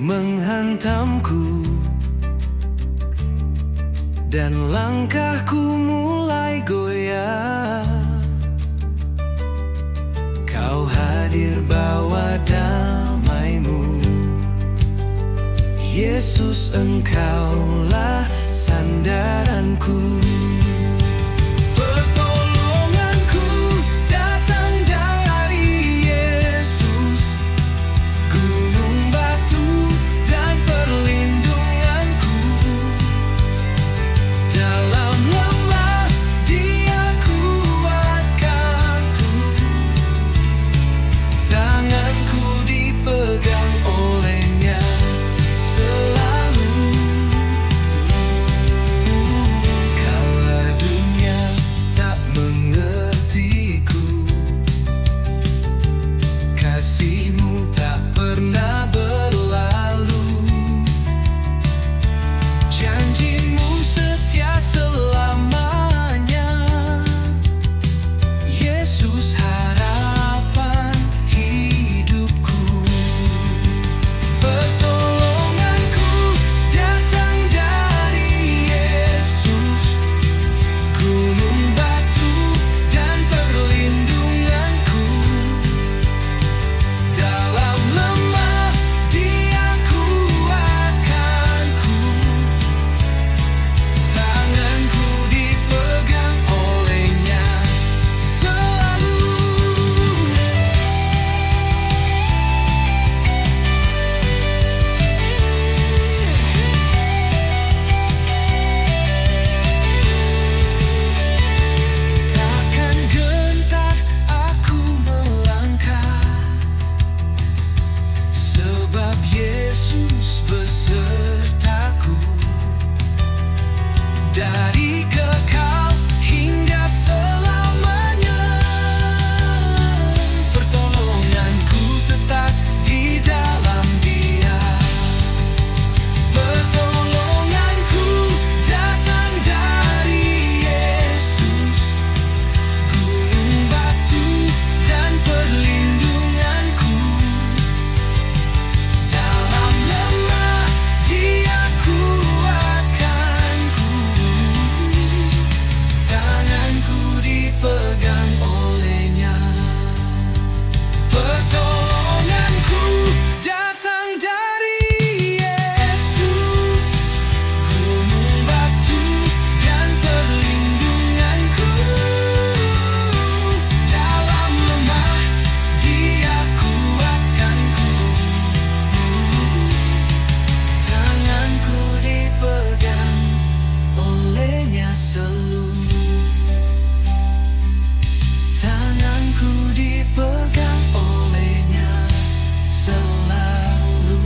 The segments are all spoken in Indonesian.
menghantamku, dan langkahku mulai goyah. Kau hadir bawa damai-Mu, Yesus, Engkaulah sandaranku. Pertolonganku datang dari Yesus, gunung batu dan perlindunganku. Dalam lemah Dia kuatkanku, tanganku dipegang olehnya selalu. Kala dunia tak mengertiku, kasih-Mu tak pernah berlalu. Janji-Mu setia selamanya, Yesus, harapan hidupku. Pertolonganku datang dari Yesus, gunung batu dan perlindunganku. Dalam lemah Dia kuatkanku, tanganku dipegang olehnya selalu. Takkan gentar aku melangkah, sebab Yesus besertaku. Dari kekal hingga selamanya, pertolonganku tetap di dalam Dia. Pertolonganku datang dari Yesus, gunung batu dan perlindunganku. Dalam lemah Dia kuatkanku, tanganku dipegang olehnya. Pertolonganku datang dari Yesus, gunung batu dan perlindunganku. Dalam lemah Dia kuatkanku, tanganku dipegang olehnya selalu. Tanganku dipegang olehnya selalu.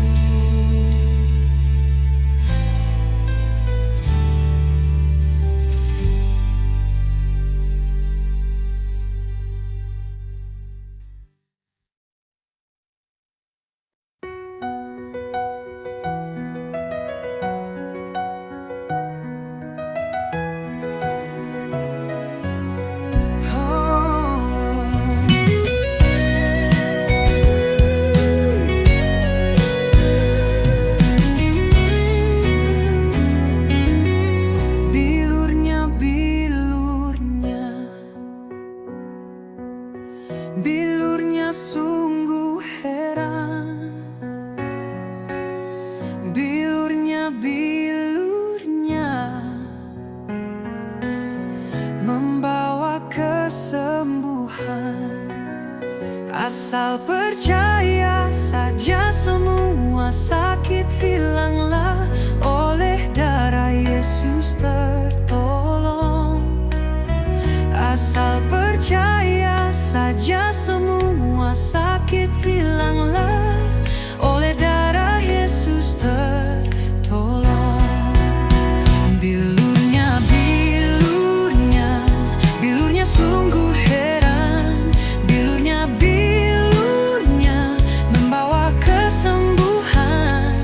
Bilurnya, bilurnya sungguh heran. Bilurnya membawa kesembuhan. Asal percaya saja, semua sakit hilanglah. Oleh darah Yesus tertolong. Asal percaya saja, semua sakit hilanglah. Oleh darah Yesus tertolong. Bilurnya, bilurnya sungguh heran. Bilurnya membawa kesembuhan.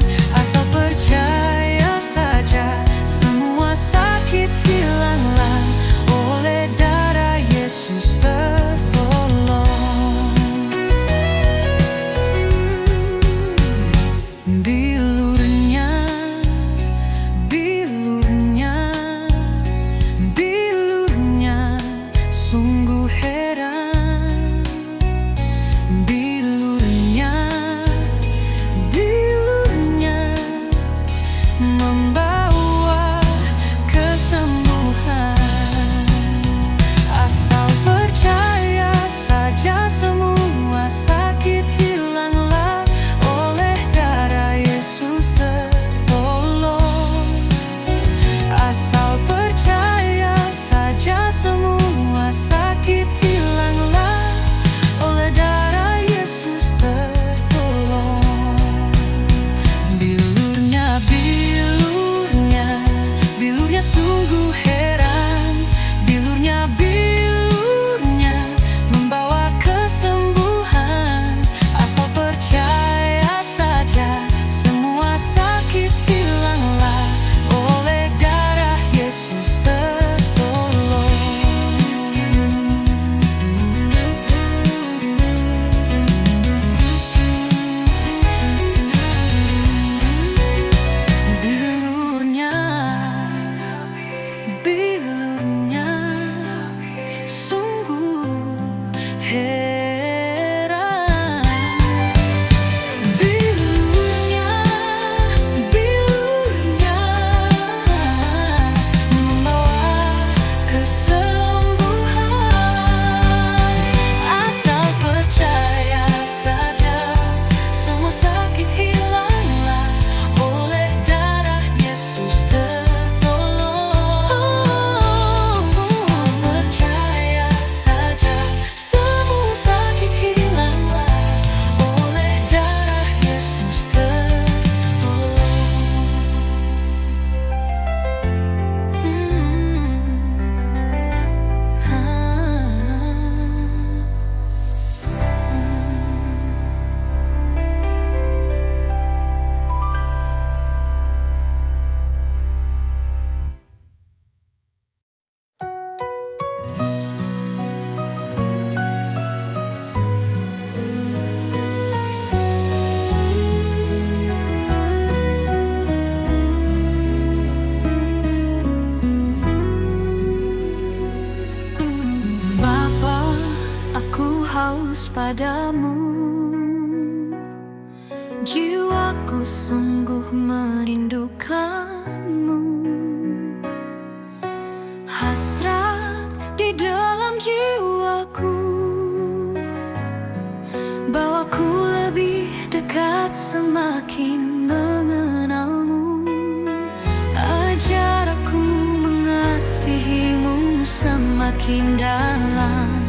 semakin dalam,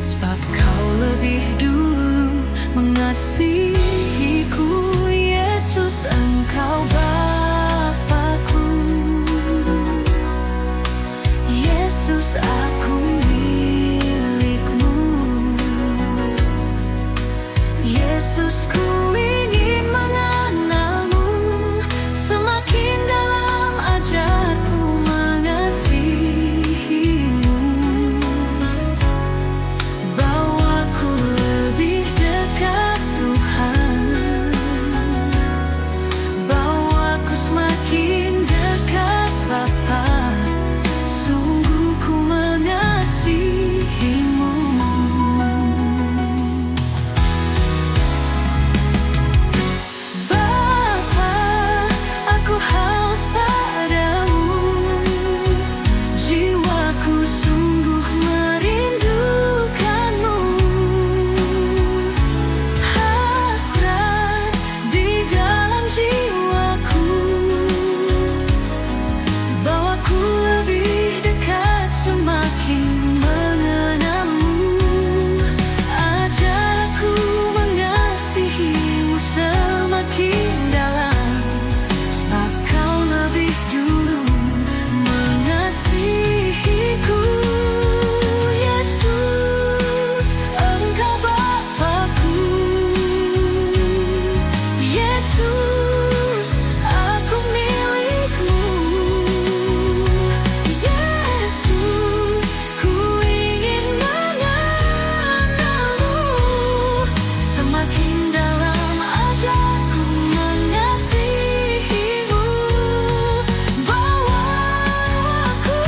sebab Kau lebih dulu mengasihiku. Yesus, Engkau Bapa-Ku. Yesus, aku milik-Mu. Yesus, ku ingin mengenal-Mu semakin dalam. Ajarku mengasihi-Mu, bawaku lebih dekat Tuhan, bawaku semakin dekat Bapa. Sungguh ku mengasihi-Mu. Bapa, aku haus padamu, jiwaku sungguh merindukan-Mu. Hasrat di dalam jiwaku, bawaku lebih dekat semakin mengenal-Mu. Ajar aku mengasihi-Mu semakin dalam, sebab Kau lebih dulu mengasihiku. Yesus, Engkau Bapa-Ku. Yesus, aku milik-Mu. Yesus, ku ingin mengenal-Mu semakin dalam. Ajarku mengasihi-Mu, bawaku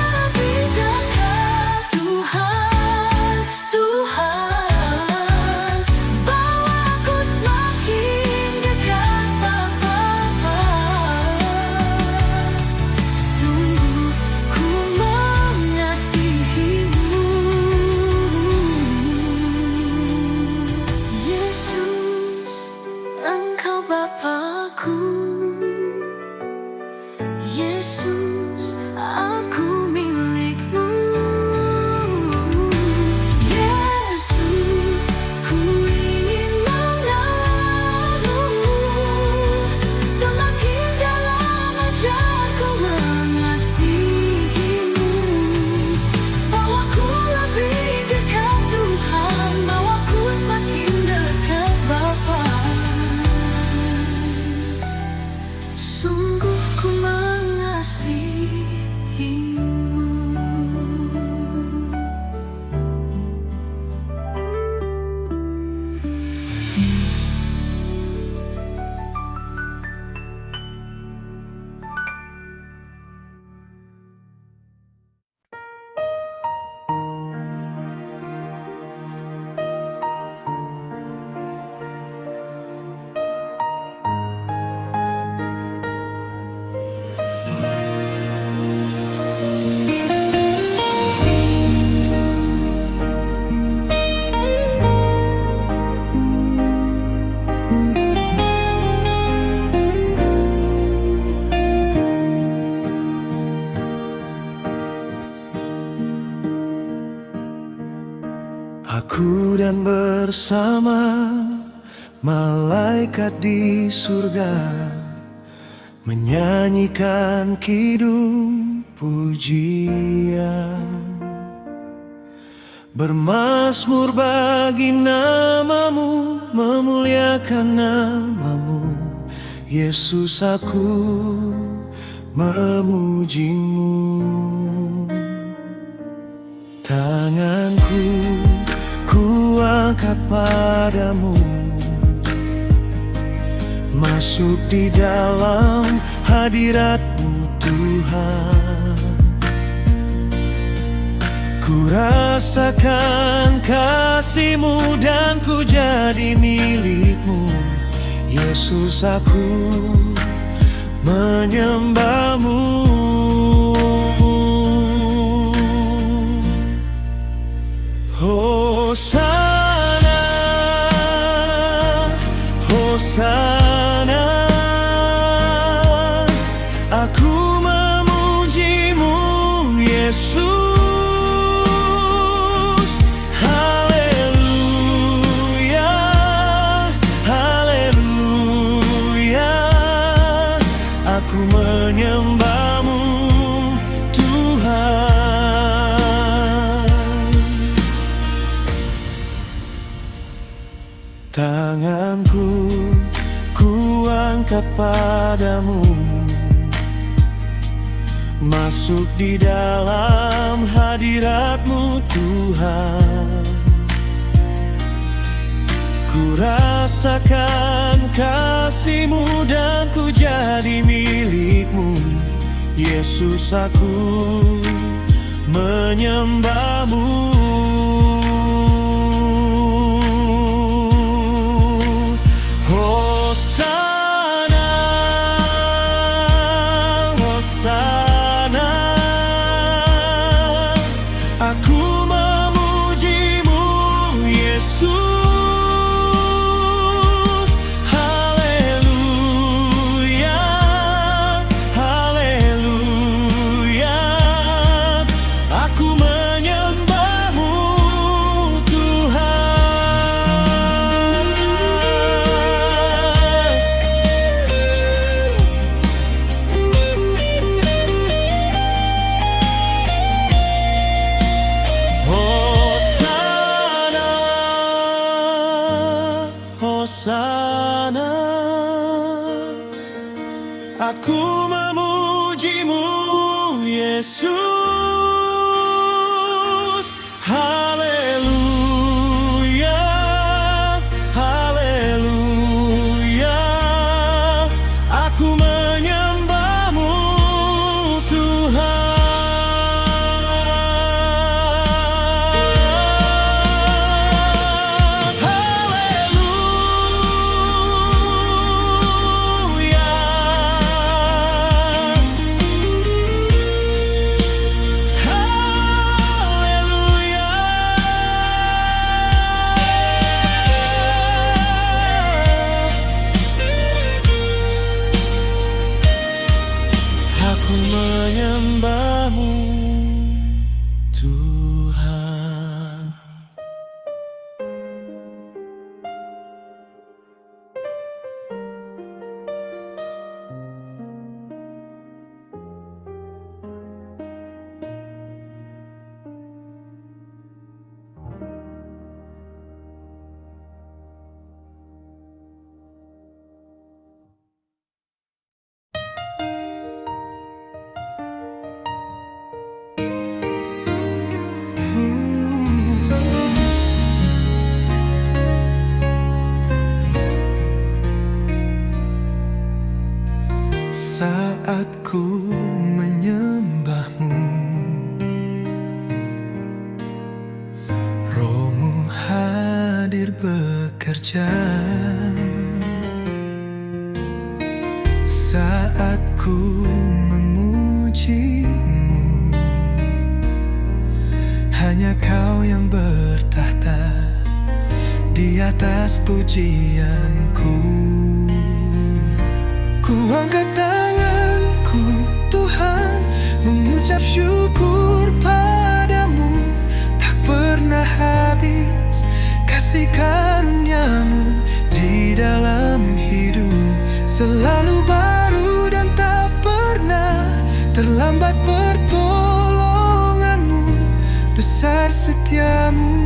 lebih dekat Tuhan, Tuhan, bawaku semakin dekat Bapa. Sungguh ku mengasihi-Mu. Yesus, Engkau Bapa-Ku. Yesus, aku milik-Mu. Yesus, ku ingin mengenal-Mu semakin dalam. Ajarku mengasihi-Mu, bawaku lebih dekat Tuhan, bawaku semakin dekat Bapa. Sungguh ku mengasihi-Mu. Aku dan bersama malaikat di surga menyanyikan kidung pujian, bermazmur bagi nama-Mu, memuliakan nama-Mu. Yesus, aku memuji-Mu. Tanganku ku angkat padamu, masuk di dalam hadirat-Mu Tuhan. Ku rasakan kasih-Mu dan ku jadi milik-Mu. Yesus, aku menyembah-Mu. Hosana, Hosana, aku memuji-Mu Yesus. Aku menyembah-Mu Tuhan. Tanganku ku angkat padamu, masuk di dalam hadirat-Mu Tuhan. Ku rasakan kasih-Mu dan ku jadi milik-Mu. Yesus, aku menyembah-Mu. Hosana, Hosana, aku memuji-Mu Yesus. Hosana, aku memuji-Mu Yesus. Haleluya, haleluya, aku menyembah-Mu Tuhan. Aku menyembah-Mu Tuhan. Saat ku menyembah-Mu, Roh-Mu hadir bekerja. Saat ku memuji-Mu, hanya Kau yang bertahta di atas pujianku. Ku angkat tanganku Tuhan, mengucap syukur padamu. Tak pernah habis kasih karunia-Mu di dalam hidup. Selalu baru dan tak pernah terlambat pertolongan-Mu. Besar setia-Mu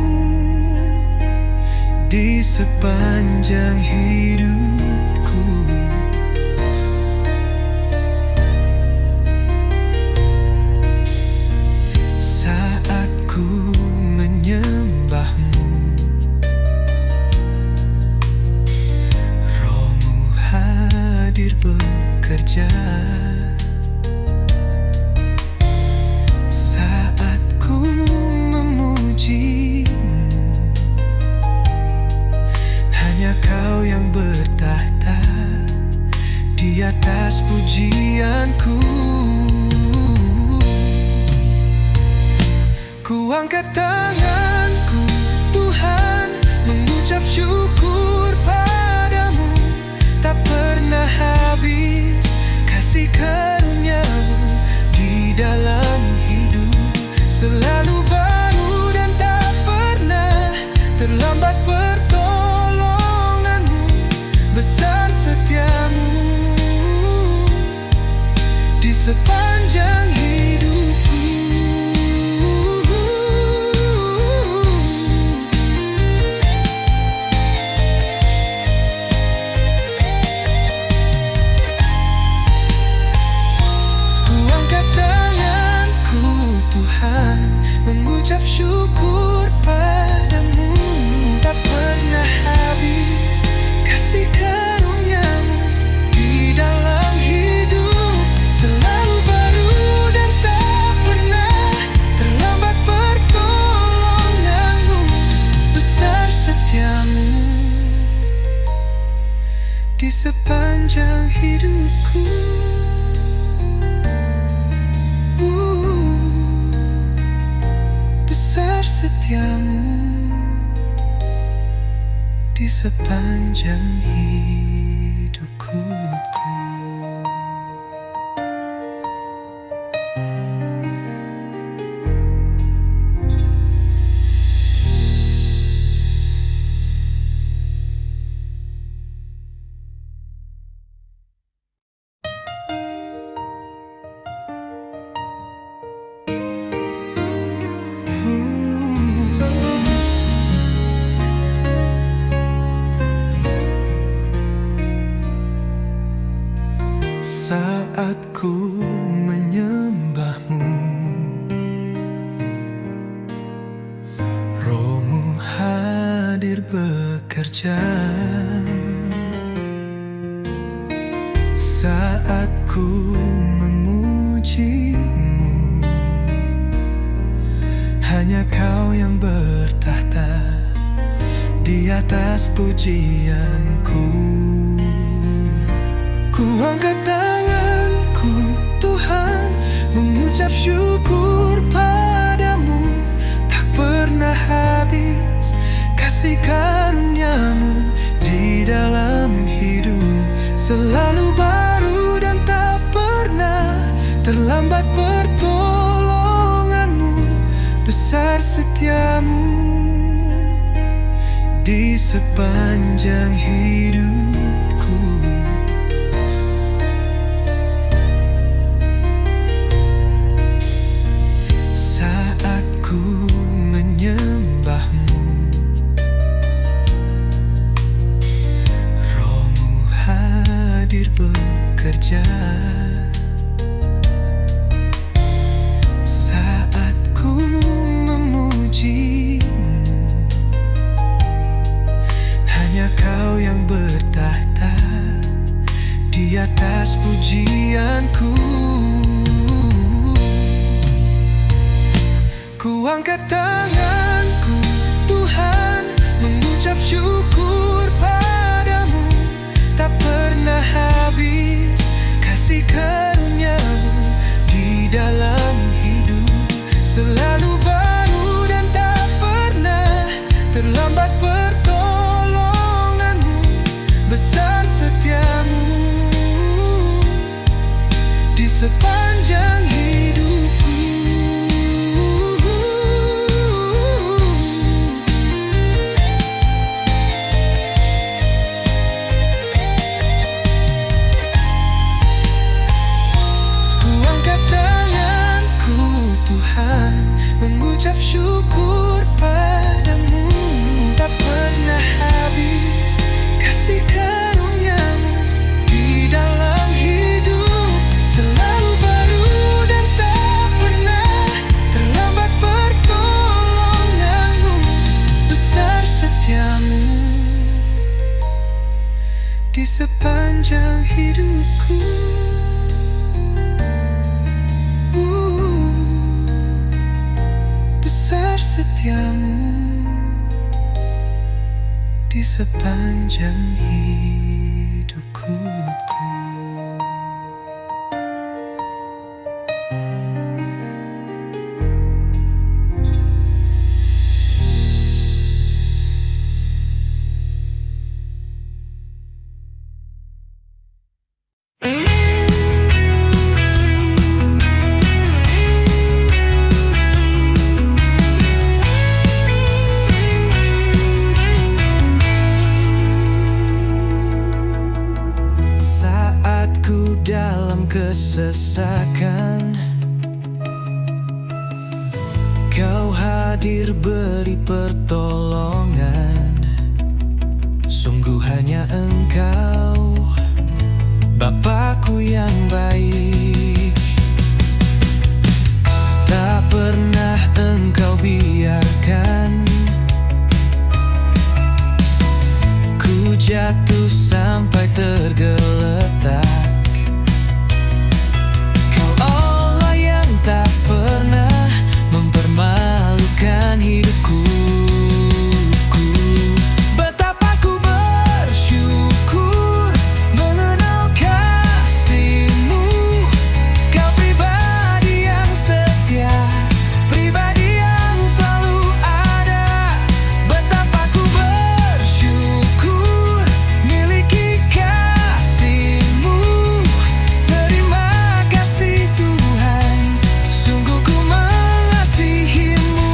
di sepanjang hidupku. Saat ku menyembah-Mu, Roh-Mu hadir bekerja. Saat ku memuji-Mu, hanya Kau yang bertahta di atas pujianku. Ku angkat tanganku Tuhan, mengucap syukur padamu. Tak pernah habis kasih Tuhan, mengucap syukur padamu. Tak pernah habis kasih karunia-Mu di dalam hidup, selalu baru dan tak pernah terlambat pertolongan-Mu. Besar setia-Mu di sepanjang hidupku. Besar setia-Mu di sepanjang hidupku. Saat ku menyembah-Mu, Roh-Mu hadir bekerja. Saat ku memuji-Mu, hanya Kau yang bertahta di atas pujianku. Ku angkat tanganku, Tuhan, mengucap syukur padamu. Tak pernah habis kasih karunia-Mu di dalam hidup, selalu baru dan tak pernah terlambat pertolongan-Mu. Besar setia-Mu di sepanjang hidupku. Saat ku menyembah-Mu, Roh-Mu hadir bekerja. Saat ku memuji-Mu, hanya Kau yang bertahta di atas pujianku. Ku angkat tanganku, Tuhan, mengucap syukur padamu. Tak pernah habis kasih karunia-Mu di dalam hidup, selalu baru dan tak pernah terlambat pertolongan-Mu. Besar setia-Mu di sepanjang hidupku. Mengucap syukur padamu. Tak pernah habis kasih karunia-Mu di dalam hidup, selalu baru dan tak pernah terlambat pertolongan-Mu. Besar setia-Mu di sepanjang hidupku. Besar setia-Mu di sepanjang hidupku. Dalam kesesakan, Kau hadir beri pertolongan. Sungguh hanya Engkau, Bapakku yang baik. Tak pernah jatuh sampai tergeletak. Kau Allah yang tak pernah mempermalukan hidupku. Betapa ku bersyukur mengenal kasih-Mu. Kau pribadi yang setia, pribadi yang selalu ada. Betapa ku bersyukur miliki kasih-Mu. Terima kasih Tuhan, sungguh ku mengasihi-Mu.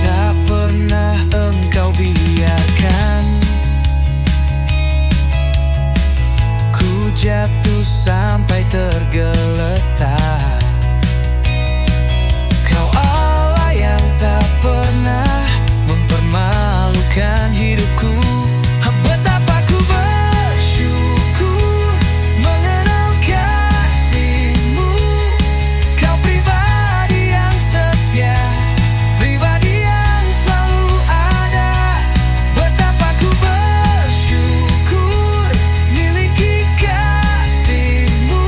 Tak pernah Engkau biarkan ku jatuh sampai tergeletak. Kau Allah yang tak pernah mempermalukan hidupku. Betapa ku bersyukur mengenal kasih-Mu. Kau pribadi yang setia, pribadi yang selalu ada. Betapa ku bersyukur miliki kasih-Mu.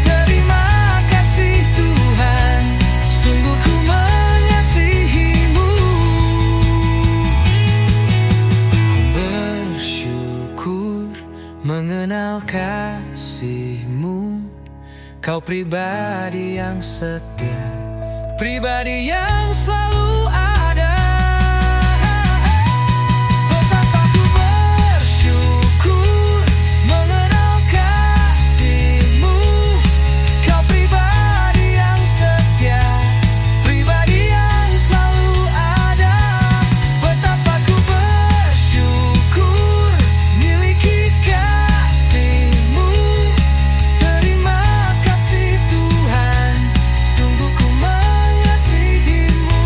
Terima kasih Tuhan, sungguh ku mengasihi-Mu. Bersyukur mengenal kasih-Mu. Kau pribadi yang setia, pribadi yang selalu ada. Betapa ku bersyukur mengenal kasih-Mu. Kau pribadi yang setia, pribadi yang selalu ada. Betapa ku bersyukur miliki kasih-Mu. Terima kasih Tuhan, sungguh ku mengasihi-Mu.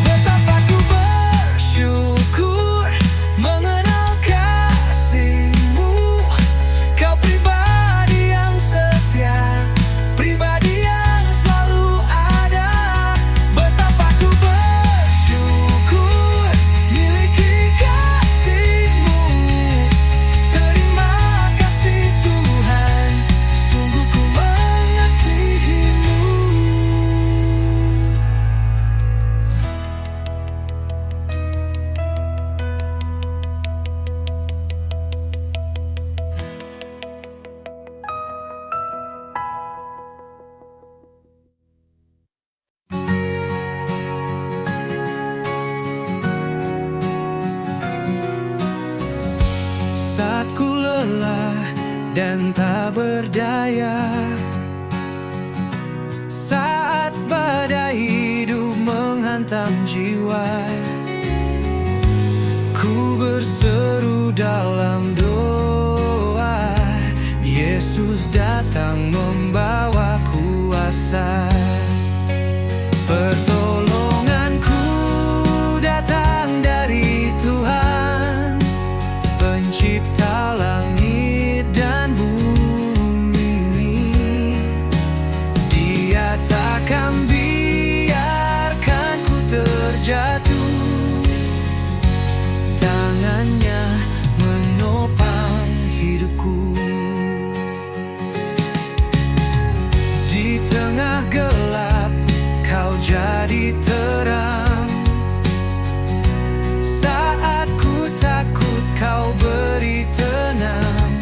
Betapa ku bersyukur mengenal kasih-Mu. Kau pribadi yang setia, pribadi yang selalu ada. Betapa ku bersyukur miliki kasih-Mu. Terima kasih Tuhan, sungguh ku mengasihi-Mu. Saat ku lelah dan tak berdaya, saat badai hidup menghantam jiwa, ku berseru dalam doa. Yesus datang membawa kuasa. Pertolonganku datang dari Tuhan, Pencipta langit dan bumi. Dia takkan biarkan ku terjatuh. Tangannya menopang hidupku. Di tengah gelap Kau jadi terang. Saat ku takut Kau beri tenang.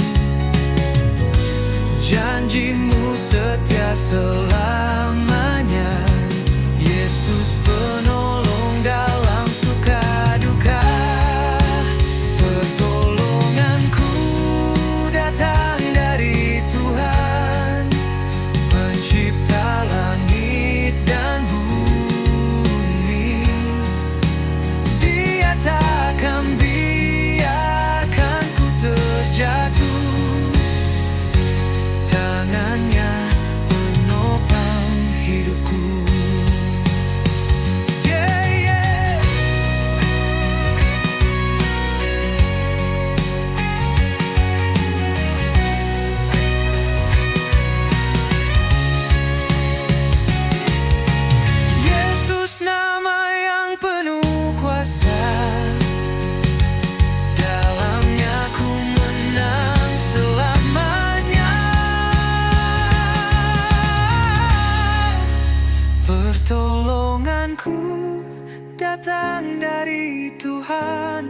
Janji-Mu setia selamanya. Yesus penolong dalam suka duka. Pertolonganku datang dari Tuhan, Pencipta langit dan bumi. Dia takkan biarkan ku terjatuh. Tangannya menopang Pertolonganku datang dari Tuhan,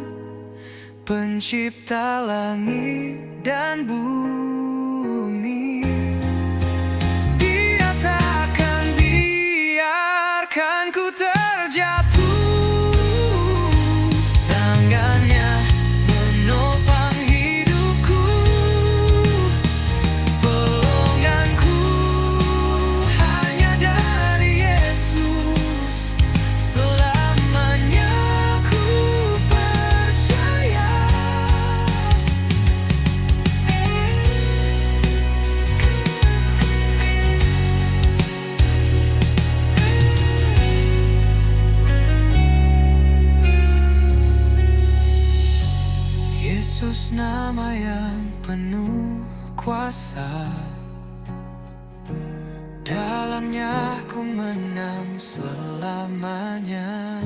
Pencipta langit dan bumi. Dia takkan biarkan ku terjatuh, tangannya menopang hidupku. Pertolonganku hanya dari Yesus, selamanya ku percaya. Yesus nama yang penuh kuasa, dalamnya ku menang selamanya.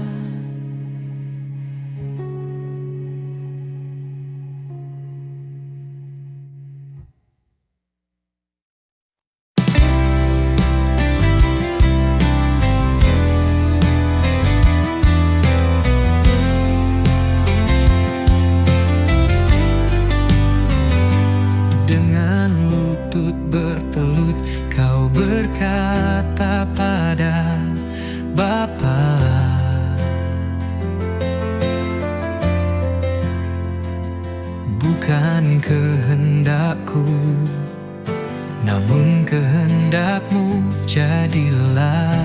Dengan lutut bertelut kau berkata pada Bapa, bukan kehendakku, namun kehendakmu jadilah.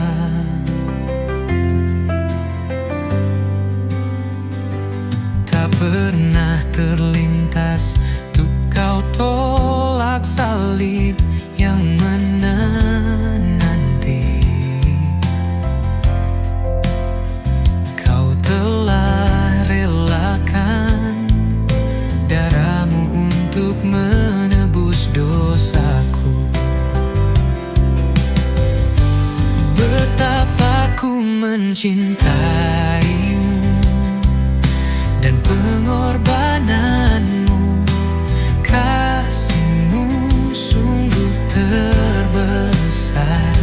Tak pernah terlintas untuk kau tolak salib yang menanti. Kau telah relakan darahmu untuk menebus dosaku. Betapa ku mencintaimu dan pengorbananmu, kasihmu sungguh terbesar.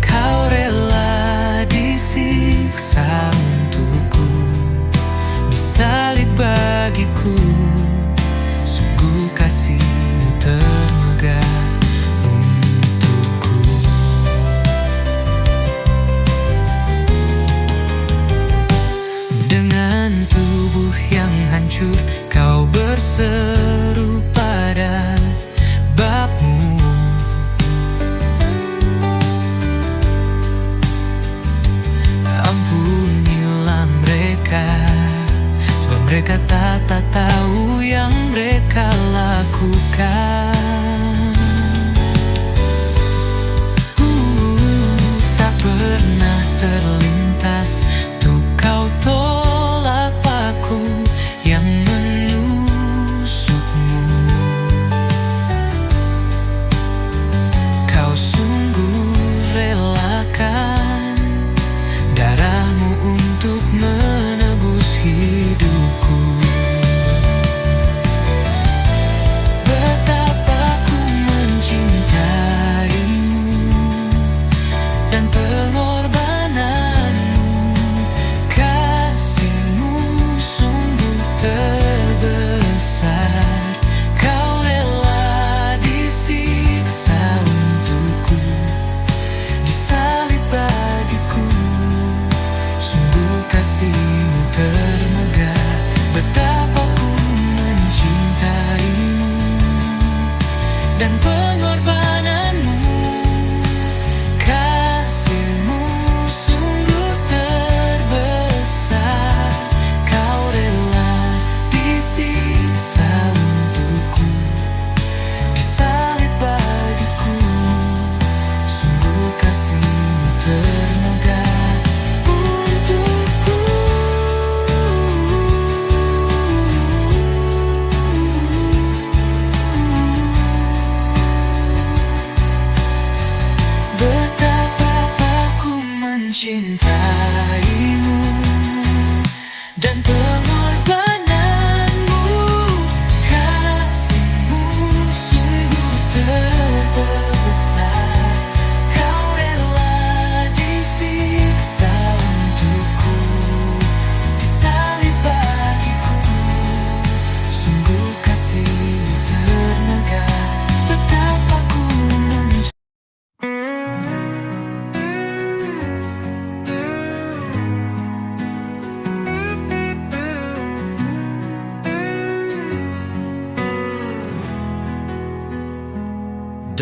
Kau rela disiksa untukku, disalib bagiku, sungguh kasihmu termegah untukku. Dengan tubuh yang hancur kau berseru pada Bapmu, ampunilah mereka, sebab mereka tak tahu yang mereka lakukan. Tak pernah terlintas untuk kau tolak paku yang menusukmu. Kau sungguh relakan darahmu untuk menebus hidupku. Betapa ku mencintaimu dan pengorbananmu, kasihmu sungguh terbesar. Kau rela disiksa untukku, disalib bagiku, sungguh kasihmu termegah. Betapa ku mencintaimu dan pengorbananmu, kasihmu sungguh terbesar. Kau rela disiksa untukku, disalib bagiku, sungguh kasihmu termegah untukku. Betapa aku mencintaimu dan pengorbananmu, kasihmu sungguh terbesar. Kau rela disiksa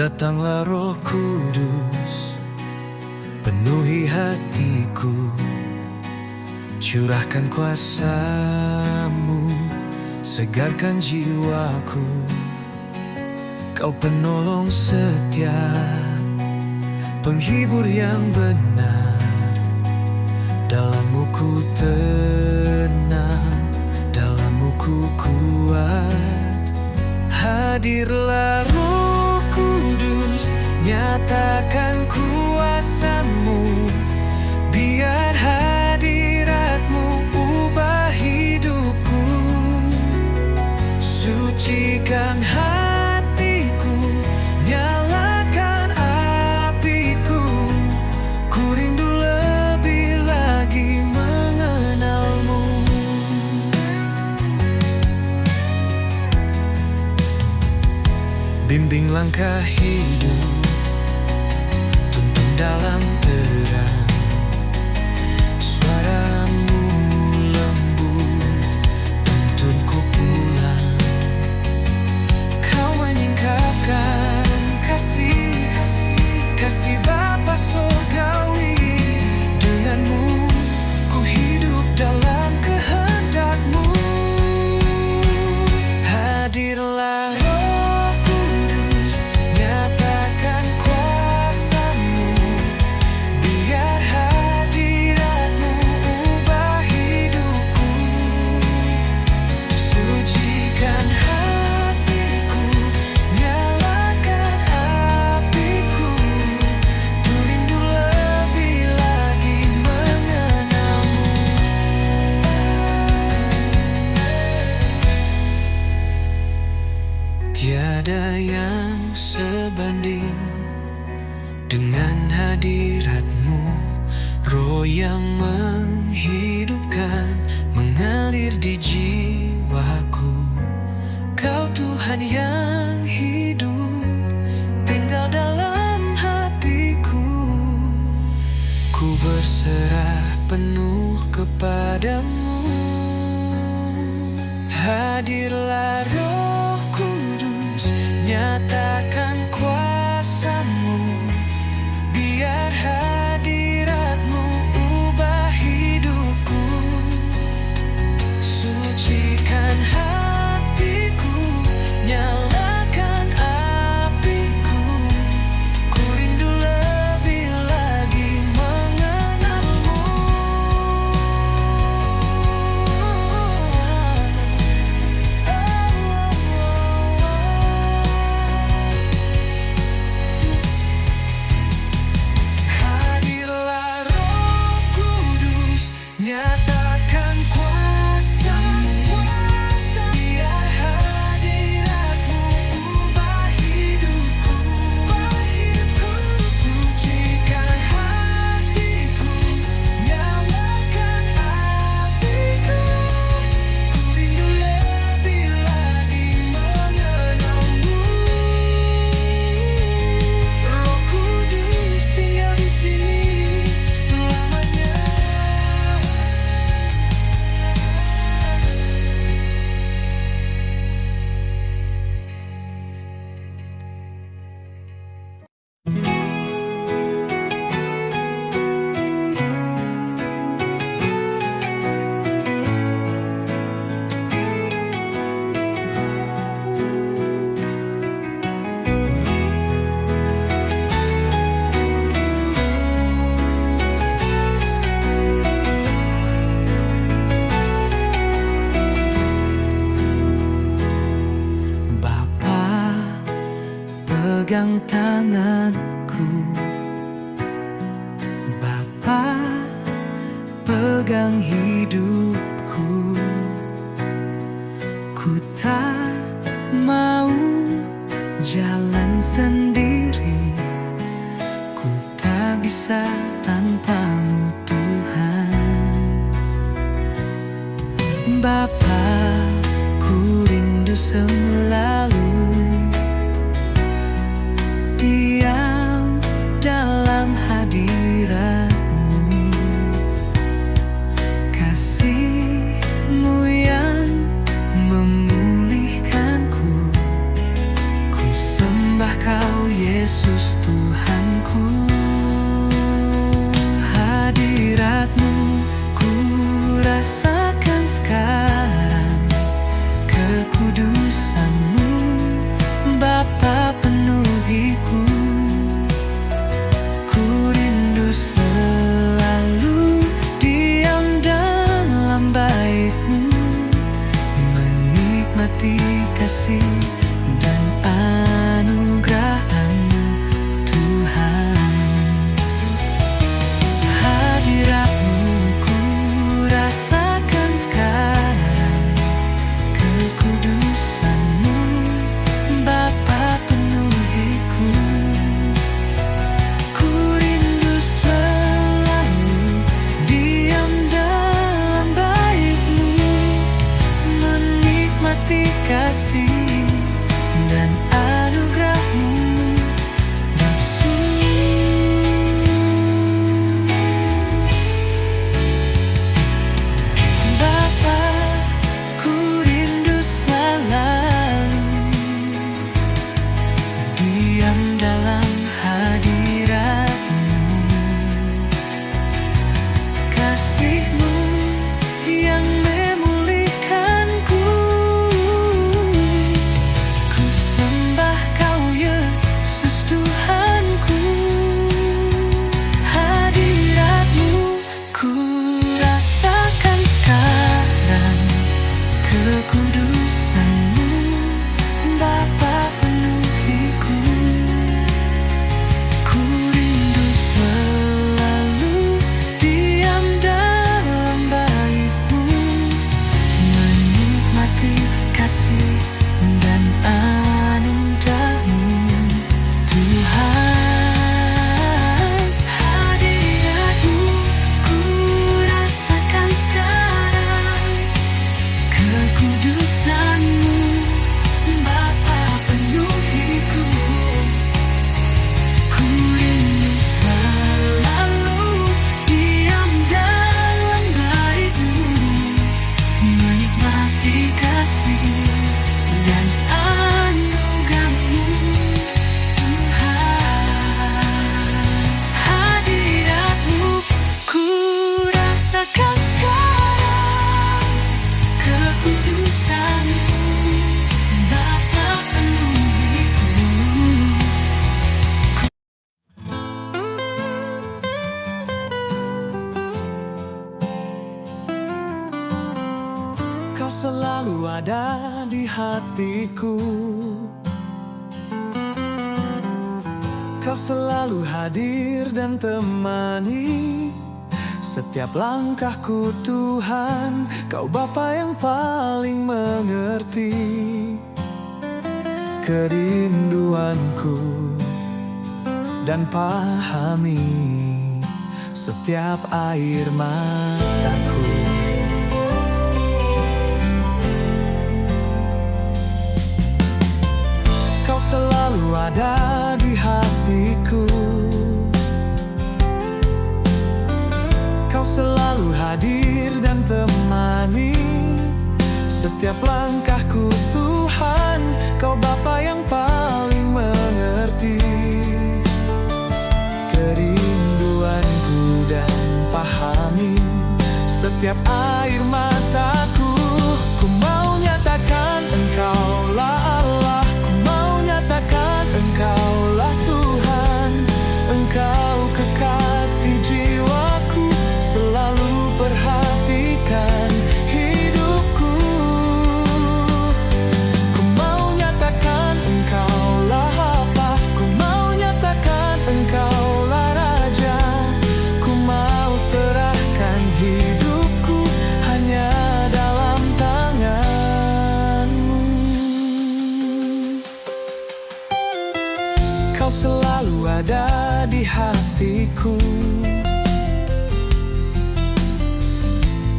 Datanglah Roh Kudus, penuhi hatiku, curahkan kuasa-Mu, segarkan jiwaku. Kau penolong setia, penghibur yang benar. Dalam-Mu ku tenang, dalam-Mu ku kuat. Hadirlah Roh Kudus, nyatakan kuasa-Mu. Biar hadirat-Mu ubah hidupku, sucikan hatiku, nyalakan apiku. Ku rindu lebih lagi mengenal-Mu. Bimbing langkah hidup, tuntun dalam terang. Suara-Mu lembut, tuntun ku pulang. Kau menyingkapkan kasih Bapa surgawi. Dengan-Mu ku hidup dalam kehendak-Mu. Hadirlah Roh Kudus, nyatakan kuasa-Mu. Biar hadirat-Mu ubah hidupku, sucikan hatiku, nyalakan apiku. Ku rindu lebih lagi mengenal-Mu. Tiada yang sebanding dengan hadirat-Mu. Roh yang menghidupkan, mengalir di jiwaku. Kau Tuhan yang hidup, tinggal dalam hatiku. Ku berserah penuh kepadamu. Hadirlah Roh Kudus, nyatakan kuasa-Mu. Biar hadirat-Mu ubah hidupku, sucikan hatiku, nyalakan apiku. Ku rindu lebih lagi mengenal-Mu. Hadirlah Roh Kudus, nyatakan kuasa-Mu. Biar hadirat-Mu ubah hidupku, sucikan hatiku, nyalakan apiku. Ku rindu lebih lagi mengenal-Mu. Roh Kudus tinggal di sini selamanya. Bapa, pegang tanganku. Bapa, pegang hidupku. Ku tak mau jalan sendiri. Ku tak bisa tanpa-Mu Tuhan. Bapa, ku rindu selalu diam dalam hadirat-Mu. Kasih-Mu yang memulihkanku. Ku sembah Kau, Yesus. Tuhanku, hadirat-Mu ku rasakan sekarang, kekudusan-Mu Bapa penuhiku. Ku rindu selalu diam dalam bait-Mu, menikmati kasih dan anugerah-Mu Tuhan. Hadirat-Mu ku rasakan sekarang, kekudusan-Mu Bapa penuhiku. Ku rindu selalu diam dalam bait-Mu, menikmati kasih dan anugerah-Mu bisu. Bapa, ku rindu selalu diam dalam hadirat-Mu. Kasih-Mu yang memulihkanku. Ku sembah Kau Yesus Tuhanku. Hadirat-Mu ku rasakan sekarang, kekudusan-Mu Bapa penuhiku. Ku rindu selalu diam dalam bait-Mu, menikmati kasih dan anugerah-Mu Tuhan. Hadirat-Mu ku rasakan sekarang, kekudusan-Mu Bapa penuhiku. Ku rindu selalu diam dalam bait-Mu, menikmati kasih dan anugerah-Mu Tuhan. Hadirat-Mu ku rasakan sekarang, kekudusan-Mu Bapa penuhiku. Kau selalu ada di hatiku. Kau selalu hadir dan temani setiap langkahku Tuhan. Kau Bapa yang paling mengerti kerinduanku dan pahami setiap air mataku. Kau selalu ada di hatiku. Kau selalu hadir dan temani setiap langkahku Tuhan. Kau Bapa yang paling mengerti kerinduanku dan pahami setiap air mataku. Ku mau nyatakan Engkaulah Allah, ku mau nyatakan Engkaulah Tuhan. Engkau kekasih jiwaku, selalu perhatikan hidupku. Ku mau nyatakan Engkaulah apa, ku mau nyatakan Engkaulah Raja. Ku mau serahkan hidupku hanya dalam tangan-Mu. Kau selalu ada di hatiku.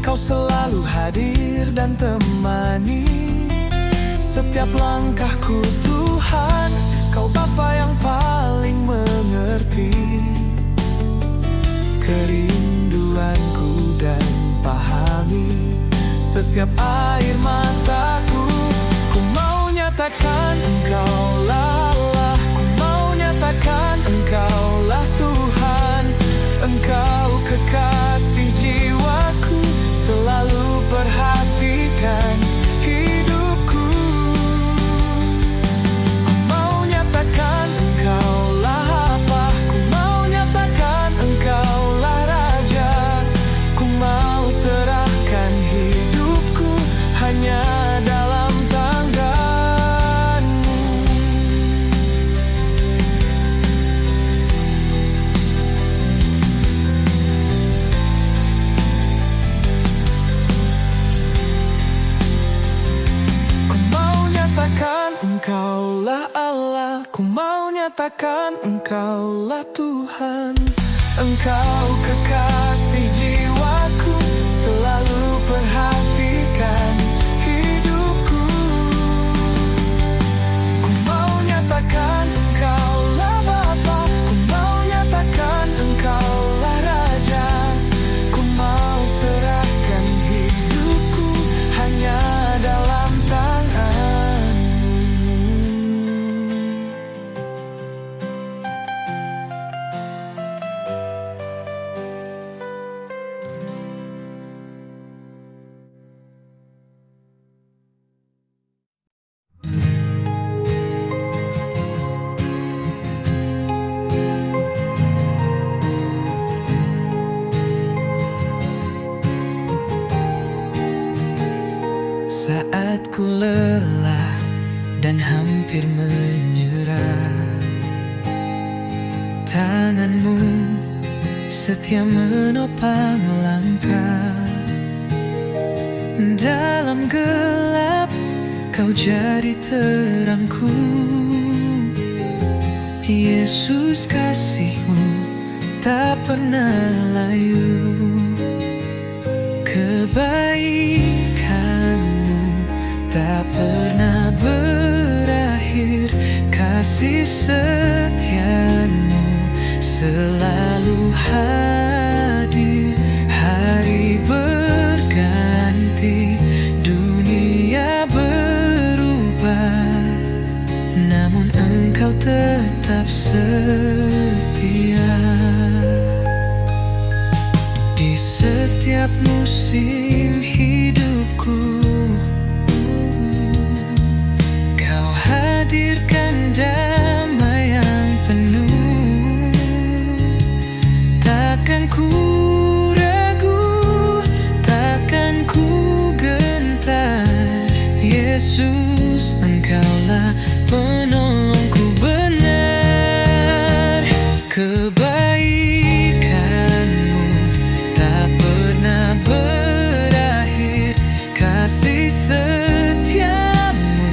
Kau selalu hadir dan temani setiap langkahku Tuhan. Kau Bapa yang paling mengerti kerinduanku dan pahami setiap air mataku. Ku mau nyatakan Engkaulah Allah, ku mau nyatakan Engkaulah nyatakan Engkaulah Tuhan. Engkau kekasih jiwaku, selalu perhatikan hidupku. Ku mau nyatakan Engkaulah Bapa, ku mau nyatakan Engkaulah Raja. Ku mau serahkan hidupku hanya dalam tangan-Mu. Saat ku lelah dan hampir menyerah, tangan-Mu setia menopang langkah. Dalam gelap Kau jadi terangku. Yesus, kasih-Mu tak pernah layu. Kebaikan-Mu tak pernah berakhir. Kasih setia-Mu selalu hadir. Hari berganti, dunia berubah, namun Engkau tetap setia. Di setiap musim hidupku, Kau hadirkan damai yang penuh. Takkan ku ragu, takkan ku gentar. Yesus, Engkaulah penolongku benar. Kebaikan-Mu tak pernah berakhir. Kasih setia-Mu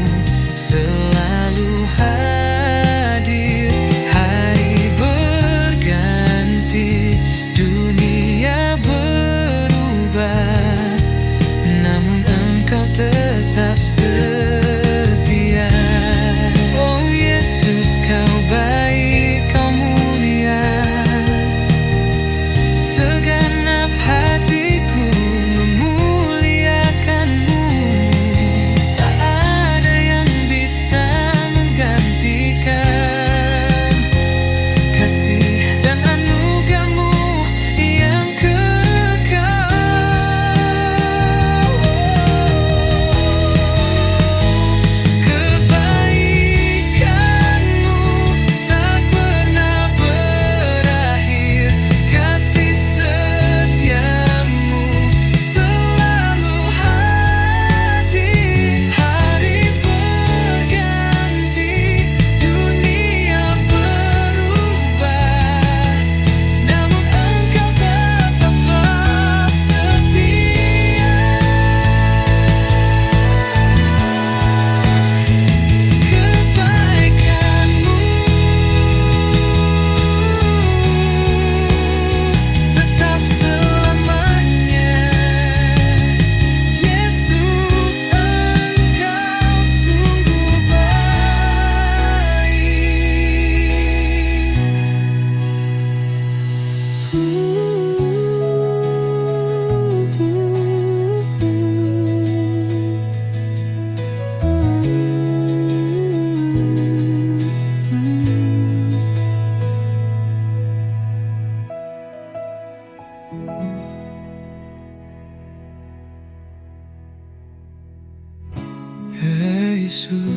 selalu hadir. Hari berganti, dunia berubah, namun Engkau tetap setia. Oh Yesus, Kau baik, Kau mulia. Segenap hatiku memuliakan-Mu. Tak ada yang bisa menggantikan kasih dan anugerah-Mu yang kekal. Kebaikan-Mu tak pernah berakhir. Kasih setia-Mu selalu hadir. Hari berganti, dunia berubah, namun Engkau tetaplah setia. Kebaikan-Mu tetap selamanya. Yesus, Engkau sungguh baik. Yesus,